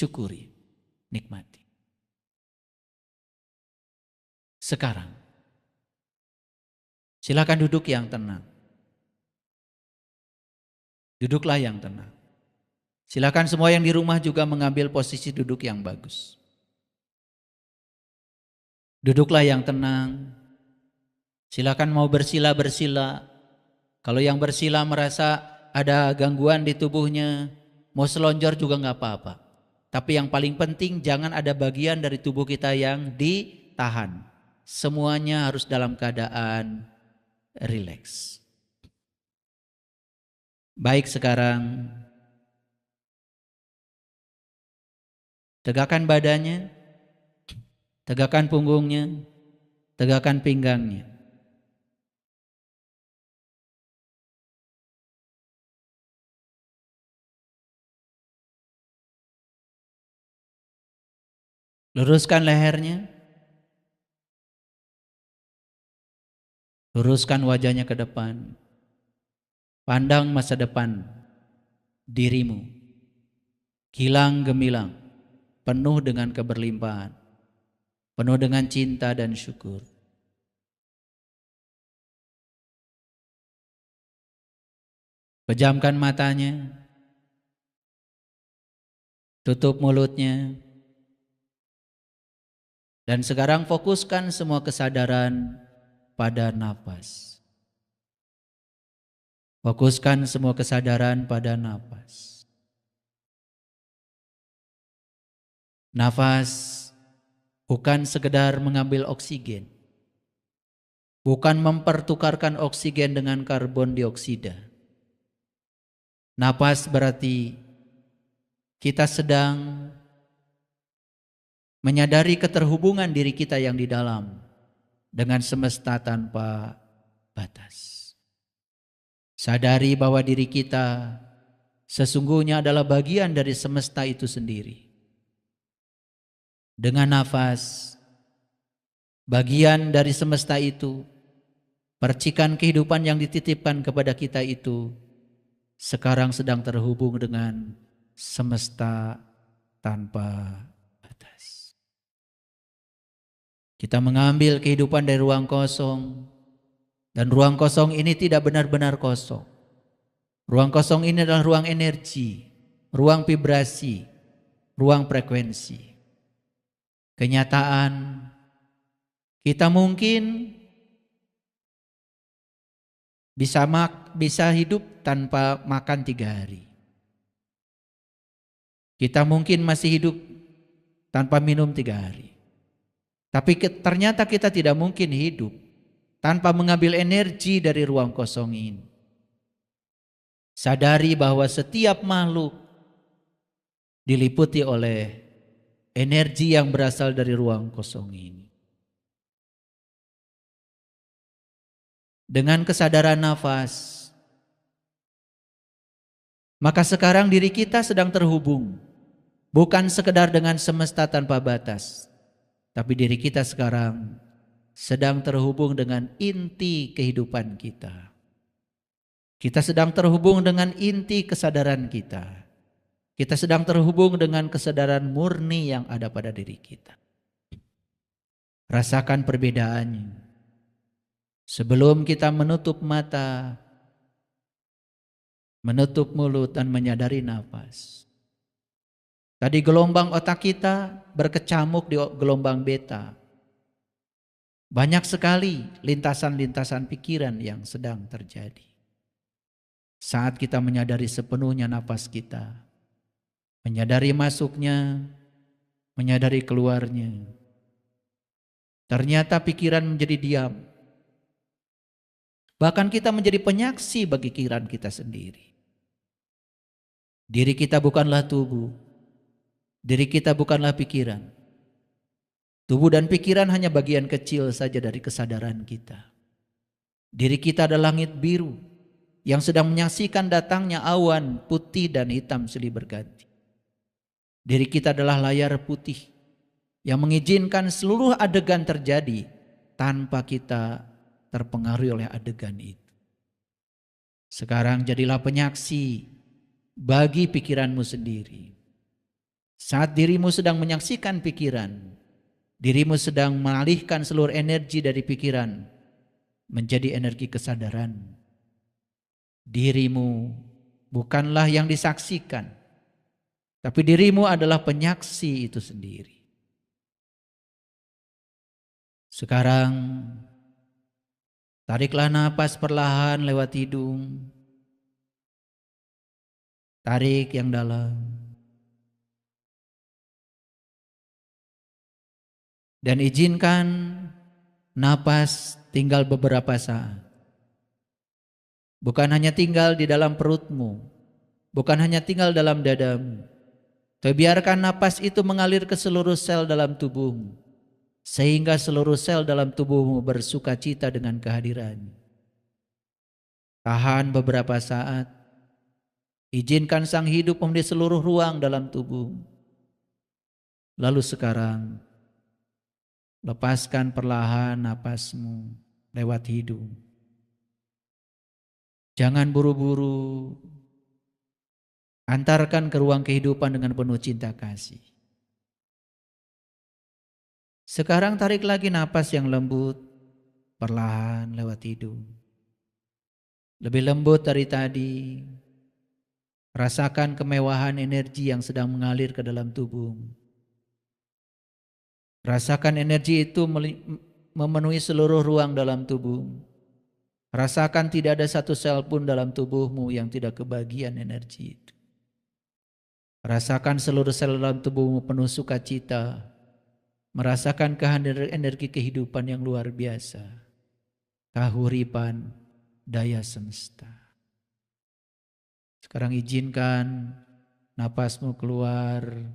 syukuri, nikmati. Sekarang, silakan duduk yang tenang. Duduklah yang tenang. Silakan semua yang di rumah juga mengambil posisi duduk yang bagus. Duduklah yang tenang. Silakan mau bersila. Kalau yang bersila merasa ada gangguan di tubuhnya, mau selonjor juga nggak apa-apa. Tapi yang paling penting jangan ada bagian dari tubuh kita yang ditahan. Semuanya harus dalam keadaan rileks. Baik, sekarang tegakkan badannya, tegakkan punggungnya, tegakkan pinggangnya. Luruskan lehernya, luruskan wajahnya ke depan. Pandang masa depan dirimu, gilang gemilang, penuh dengan keberlimpahan, penuh dengan cinta dan syukur. Pejamkan matanya, tutup mulutnya, dan sekarang fokuskan semua kesadaran pada nafas. Fokuskan semua kesadaran pada nafas. Nafas bukan sekedar mengambil oksigen, bukan mempertukarkan oksigen dengan karbon dioksida. Nafas berarti kita sedang menyadari keterhubungan diri kita yang di dalam dengan semesta tanpa batas. Sadari bahwa diri kita sesungguhnya adalah bagian dari semesta itu sendiri. Dengan nafas, bagian dari semesta itu, percikan kehidupan yang dititipkan kepada kita itu, sekarang sedang terhubung dengan semesta tanpa batas. Kita mengambil kehidupan dari ruang kosong, dan ruang kosong ini tidak benar-benar kosong. Ruang kosong ini adalah ruang energi, ruang vibrasi, ruang frekuensi. Kenyataan, kita mungkin bisa hidup tanpa makan 3 hari. Kita mungkin masih hidup tanpa minum 3 hari. Tapi ternyata kita tidak mungkin hidup tanpa mengambil energi dari ruang kosong ini. Sadari bahwa setiap makhluk diliputi oleh energi yang berasal dari ruang kosong ini. Dengan kesadaran nafas, maka sekarang diri kita sedang terhubung, bukan sekedar dengan semesta tanpa batas, tapi diri kita sekarang sedang terhubung dengan inti kehidupan kita. Kita sedang terhubung dengan inti kesadaran kita. Kita sedang terhubung dengan kesadaran murni yang ada pada diri kita. Rasakan perbedaannya. Sebelum kita menutup mata, menutup mulut dan menyadari nafas. Tadi gelombang otak kita berkecamuk di gelombang beta. Banyak sekali lintasan-lintasan pikiran yang sedang terjadi. Saat kita menyadari sepenuhnya nafas kita, menyadari masuknya, menyadari keluarnya, ternyata pikiran menjadi diam. Bahkan kita menjadi penyaksi bagi pikiran kita sendiri. Diri kita bukanlah tubuh, diri kita bukanlah pikiran. Tubuh dan pikiran hanya bagian kecil saja dari kesadaran kita. Diri kita adalah langit biru yang sedang menyaksikan datangnya awan putih dan hitam silih berganti. Diri kita adalah layar putih yang mengizinkan seluruh adegan terjadi tanpa kita terpengaruhi oleh adegan itu. Sekarang jadilah penyaksi bagi pikiranmu sendiri. Saat dirimu sedang menyaksikan pikiran, dirimu sedang mengalihkan seluruh energi dari pikiran menjadi energi kesadaran. Dirimu bukanlah yang disaksikan, tapi dirimu adalah penyaksi itu sendiri. Sekarang tariklah napas perlahan lewat hidung. Tarik yang dalam. Dan izinkan napas tinggal beberapa saat. Bukan hanya tinggal di dalam perutmu, bukan hanya tinggal dalam dadamu, tapi biarkan napas itu mengalir ke seluruh sel dalam tubuhmu, sehingga seluruh sel dalam tubuhmu bersuka cita dengan kehadirannya. Tahan beberapa saat, izinkan sang hidup memenuhi seluruh ruang dalam tubuhmu. Lalu sekarang, lepaskan perlahan napasmu lewat hidung. Jangan buru-buru. Antarkan ke ruang kehidupan dengan penuh cinta kasih. Sekarang tarik lagi napas yang lembut, perlahan lewat hidung. Lebih lembut dari tadi. Rasakan kemewahan energi yang sedang mengalir ke dalam tubuhmu. Rasakan energi itu memenuhi seluruh ruang dalam tubuhmu. Rasakan tidak ada satu sel pun dalam tubuhmu yang tidak kebagian energi itu. Rasakan seluruh sel dalam tubuhmu penuh sukacita. Merasakan kehadiran energi kehidupan yang luar biasa. Kahuripan daya semesta. Sekarang izinkan napasmu keluar.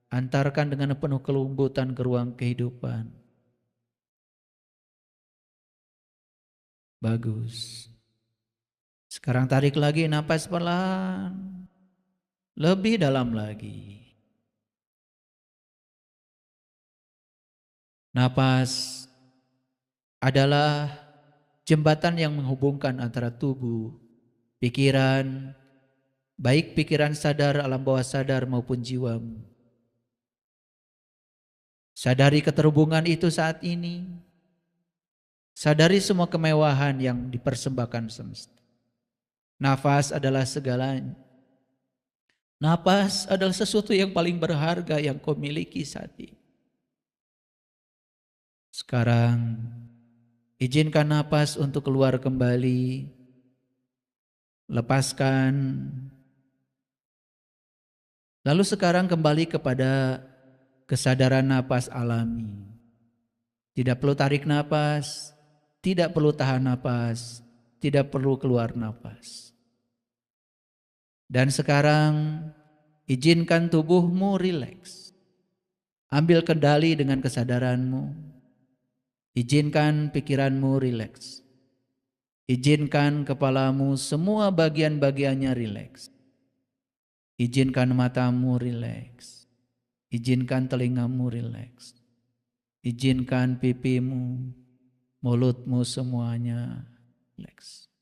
Antarkan dengan penuh kelembutan ke ruang kehidupan. Bagus. Sekarang tarik lagi napas pelan. Lebih dalam lagi. Napas adalah jembatan yang menghubungkan antara tubuh, pikiran, baik pikiran sadar, alam bawah sadar maupun jiwamu. Sadari keterhubungan itu saat ini. Sadari semua kemewahan yang dipersembahkan semesta. Nafas adalah segalanya. Nafas adalah sesuatu yang paling berharga yang kau miliki saat ini. Sekarang izinkan nafas untuk keluar kembali. Lepaskan. Lalu sekarang kembali kepada kesadaran napas alami. Tidak perlu tarik napas, tidak perlu tahan napas, tidak perlu keluar napas. Dan sekarang izinkan tubuhmu rileks. Ambil kendali dengan kesadaranmu. Izinkan pikiranmu rileks. Izinkan kepalamu semua bagian-bagiannya rileks. Izinkan matamu rileks. Izinkan telingamu rileks. Izinkan pipimu, mulutmu semuanya rileks.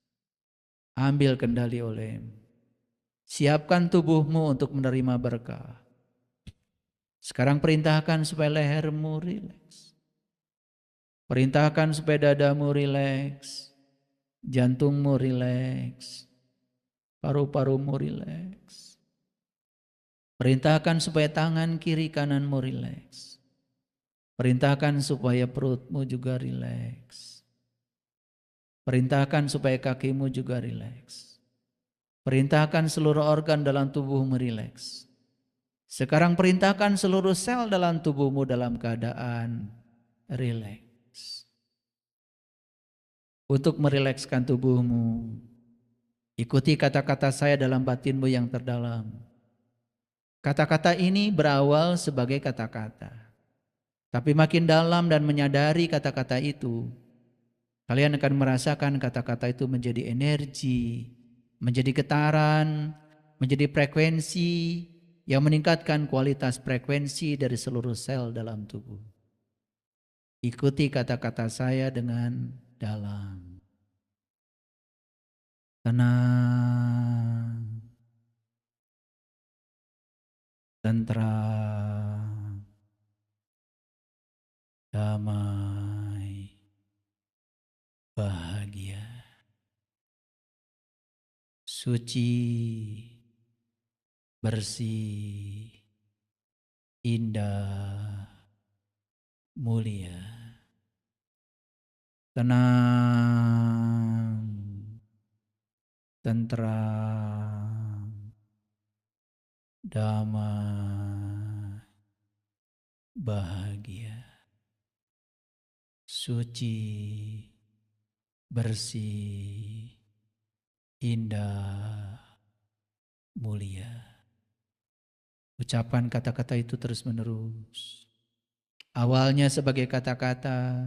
Ambil kendali olehmu. Siapkan tubuhmu untuk menerima berkah. Sekarang perintahkan supaya lehermu rileks. Perintahkan supaya dadamu rileks. Jantungmu rileks. Paru-parumu rileks. Perintahkan supaya tangan kiri kananmu rileks. Perintahkan supaya perutmu juga rileks. Perintahkan supaya kakimu juga rileks. Perintahkan seluruh organ dalam tubuhmu rileks. Sekarang perintahkan seluruh sel dalam tubuhmu dalam keadaan rileks. Untuk merilekskan tubuhmu, ikuti kata-kata saya dalam batinmu yang terdalam. Kata-kata ini berawal sebagai kata-kata. Tapi makin dalam dan menyadari kata-kata itu, kalian akan merasakan kata-kata itu menjadi energi, menjadi getaran, menjadi frekuensi yang meningkatkan kualitas frekuensi dari seluruh sel dalam tubuh. Ikuti kata-kata saya dengan dalam. Tenang, tentram, damai, bahagia, suci, bersih, indah, mulia, tenang, tentram, damai, bahagia, suci, bersih, indah, mulia. Ucapan kata-kata itu terus-menerus. Awalnya sebagai kata-kata,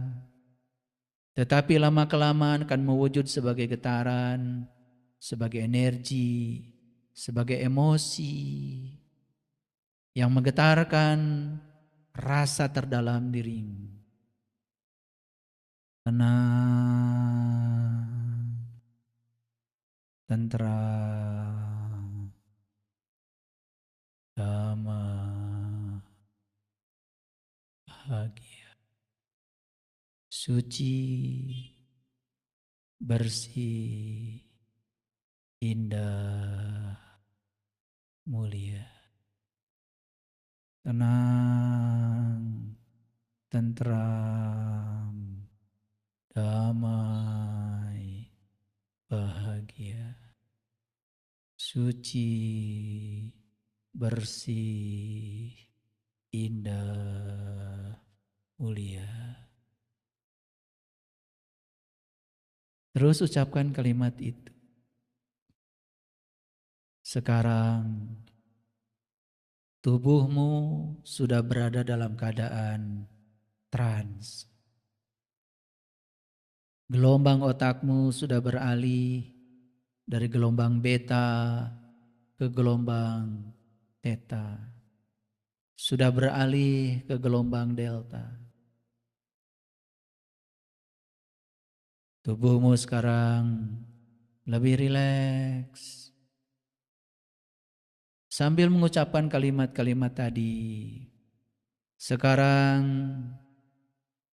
tetapi lama-kelamaan akan mewujud sebagai getaran, sebagai energi, sebagai emosi yang menggetarkan rasa terdalam dirimu. Tenang, tentram, damai, bahagia, suci, bersih, indah, mulia, tenang, tentram, damai, bahagia, suci, bersih, indah, mulia. Terus ucapkan kalimat itu. Sekarang tubuhmu sudah berada dalam keadaan trans. Gelombang otakmu sudah beralih dari gelombang beta ke gelombang theta. Sudah beralih ke gelombang delta. Tubuhmu sekarang lebih rileks. Sambil mengucapkan kalimat-kalimat tadi, sekarang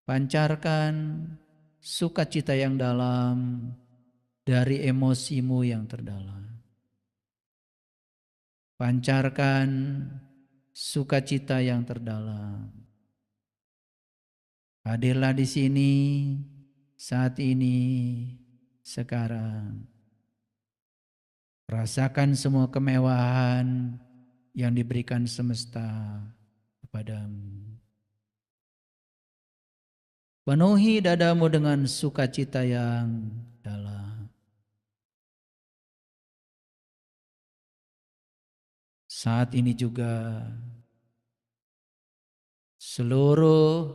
pancarkan sukacita yang dalam dari emosimu yang terdalam. Pancarkan sukacita yang terdalam. Hadirlah di sini, saat ini, sekarang. Rasakan semua kemewahan yang diberikan semesta kepadamu. Penuhi dadamu dengan sukacita yang dalam. Saat ini juga seluruh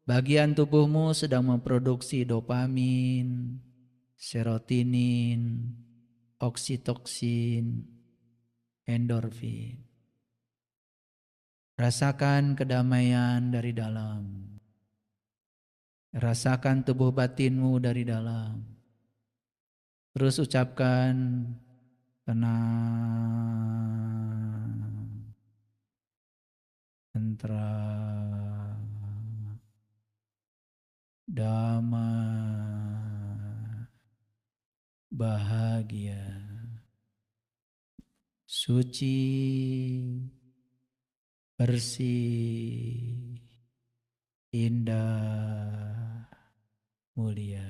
bagian tubuhmu sedang memproduksi dopamin, serotonin, oksitoksin, endorfin. Rasakan kedamaian dari dalam. Rasakan tubuh batinmu dari dalam. Terus ucapkan tenang, tentram, damai, bahagia, suci, bersih, indah, mulia.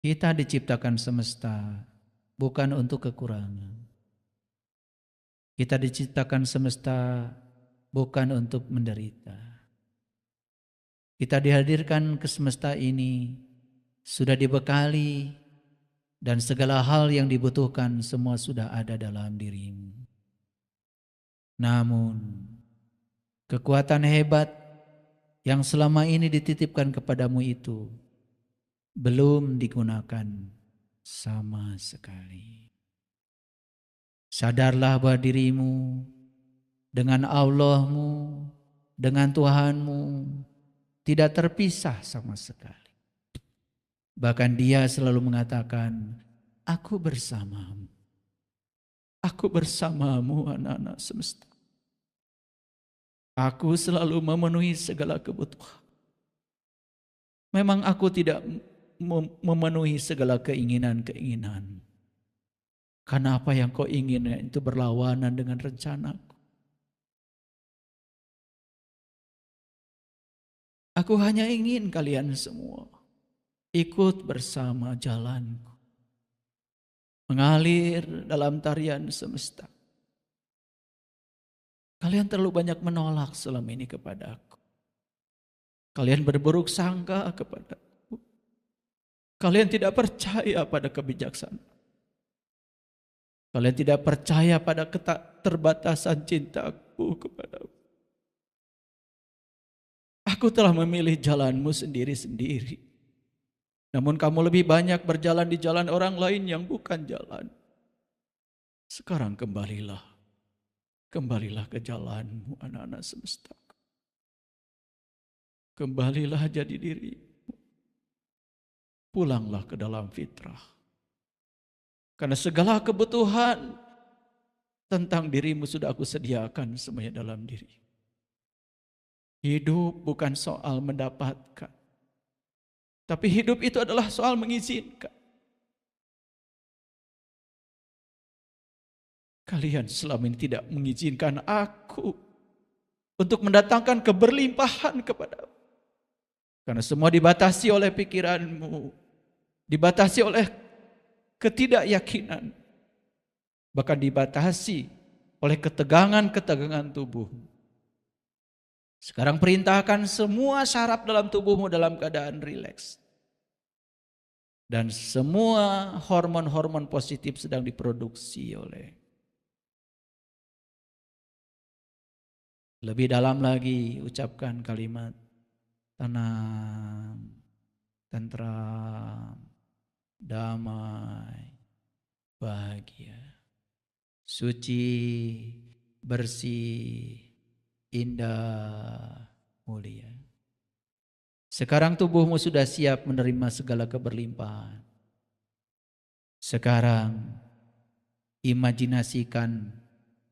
Kita diciptakan semesta bukan untuk kekurangan. Kita diciptakan semesta bukan untuk menderita. Kita dihadirkan ke semesta ini sudah dibekali dan segala hal yang dibutuhkan semua sudah ada dalam dirimu. Namun kekuatan hebat yang selama ini dititipkan kepadamu itu belum digunakan sama sekali. Sadarlah bahwa dirimu dengan Allahmu, dengan Tuhanmu tidak terpisah sama sekali. Bahkan dia selalu mengatakan, aku bersamamu. Aku bersamamu anak-anak semesta. Aku selalu memenuhi segala kebutuhan. Memang aku tidak memenuhi segala keinginan-keinginan. Karena apa yang kau ingin itu berlawanan dengan rencanaku. Aku hanya ingin kalian semua ikut bersama jalanku. Mengalir dalam tarian semesta. Kalian terlalu banyak menolak selama ini kepada aku. Kalian berburuk sangka kepada aku. Kalian tidak percaya pada kebijaksanaan. Kalian tidak percaya pada keterbatasan cintaku kepadamu. Aku telah memilih jalanmu sendiri-sendiri. Namun kamu lebih banyak berjalan di jalan orang lain yang bukan jalan. Sekarang kembalilah. Kembalilah ke jalanmu anak-anak semesta. Kembalilah jadi diri. Pulanglah ke dalam fitrah. Karena segala kebutuhan tentang dirimu sudah aku sediakan semuanya dalam diri. Hidup bukan soal mendapatkan. Tapi hidup itu adalah soal mengizinkan. Kalian selama ini tidak mengizinkan aku untuk mendatangkan keberlimpahan kepadamu. Karena semua dibatasi oleh pikiranmu. Dibatasi oleh ketidakyakinan. Bahkan dibatasi oleh ketegangan-ketegangan tubuh. Sekarang perintahkan semua saraf dalam tubuhmu dalam keadaan rileks. Dan semua hormon-hormon positif sedang diproduksi oleh. Lebih dalam lagi ucapkan kalimat tenang, tentram, damai, bahagia, suci, bersih, indah, mulia. Sekarang tubuhmu sudah siap menerima segala keberlimpahan. Sekarang imajinasikan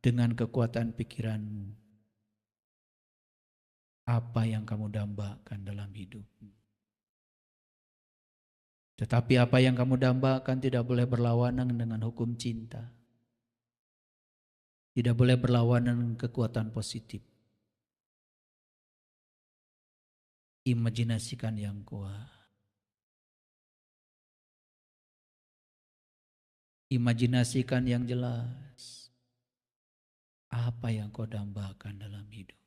dengan kekuatan pikiranmu apa yang kamu dambakan dalam hidupmu. Tetapi apa yang kamu dambakan tidak boleh berlawanan dengan hukum cinta. Tidak boleh berlawanan dengan kekuatan positif. Imajinasikan yang kuat. Imajinasikan yang jelas. Apa yang kau dambakan dalam hidup.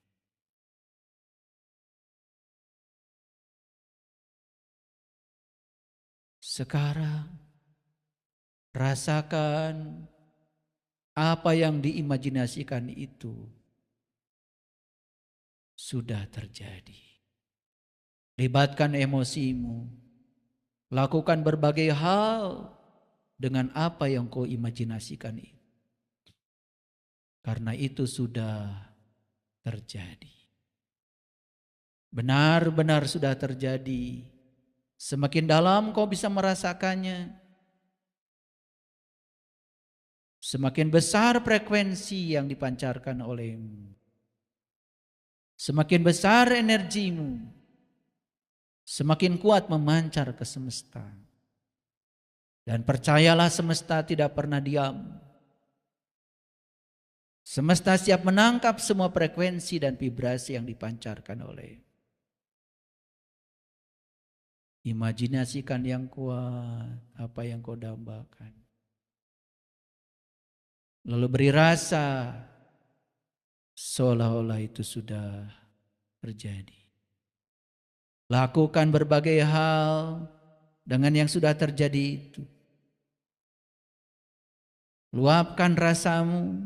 Sekarang rasakan apa yang diimajinasikan itu sudah terjadi. Libatkan emosimu. Lakukan berbagai hal dengan apa yang kau imajinasikan itu. Karena itu sudah terjadi. Benar-benar sudah terjadi. Semakin dalam kau bisa merasakannya. Semakin besar frekuensi yang dipancarkan olehmu. Semakin besar energimu. Semakin kuat memancar ke semesta. Dan percayalah semesta tidak pernah diam. Semesta siap menangkap semua frekuensi dan vibrasi yang dipancarkan oleh. Imajinasikan yang kuat apa yang kau dambakan. Lalu beri rasa seolah-olah itu sudah terjadi. Lakukan berbagai hal dengan yang sudah terjadi itu. Luapkan rasamu,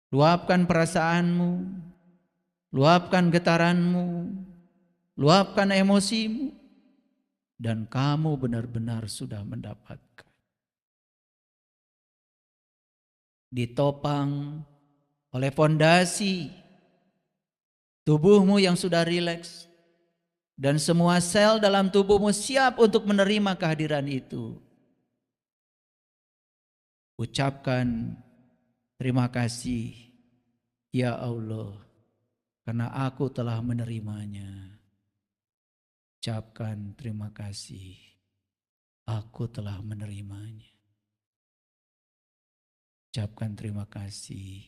luapkan perasaanmu, luapkan getaranmu, luapkan emosimu, dan kamu benar-benar sudah mendapatkan. Ditopang oleh fondasi tubuhmu yang sudah rileks. Dan semua sel dalam tubuhmu siap untuk menerima kehadiran itu. Ucapkan terima kasih ya Allah, karena aku telah menerimanya. Ucapkan terima kasih, aku telah menerimanya. Ucapkan terima kasih,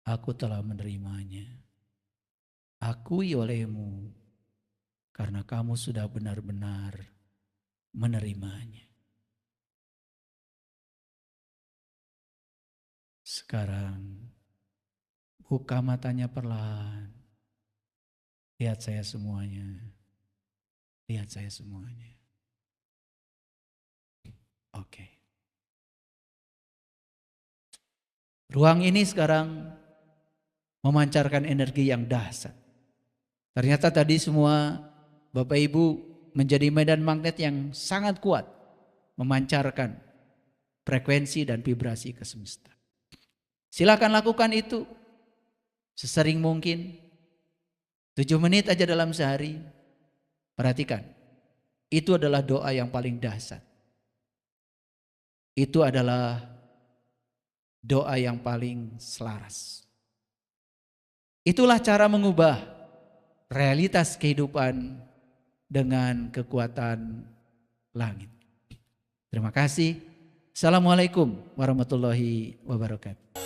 aku telah menerimanya. Akui olehmu, karena kamu sudah benar-benar menerimanya. Sekarang buka matanya perlahan. Lihat saya semuanya. Lihat saya semuanya. Oke. Ruang ini sekarang memancarkan energi yang dahsyat. Ternyata tadi semua Bapak Ibu menjadi medan magnet yang sangat kuat. Memancarkan frekuensi dan vibrasi ke semesta. Silakan lakukan itu sesering mungkin. 7 menit aja dalam sehari. Perhatikan, itu adalah doa yang paling dahsyat. Itu adalah doa yang paling selaras. Itulah cara mengubah realitas kehidupan dengan kekuatan langit. Terima kasih. Assalamualaikum warahmatullahi wabarakatuh.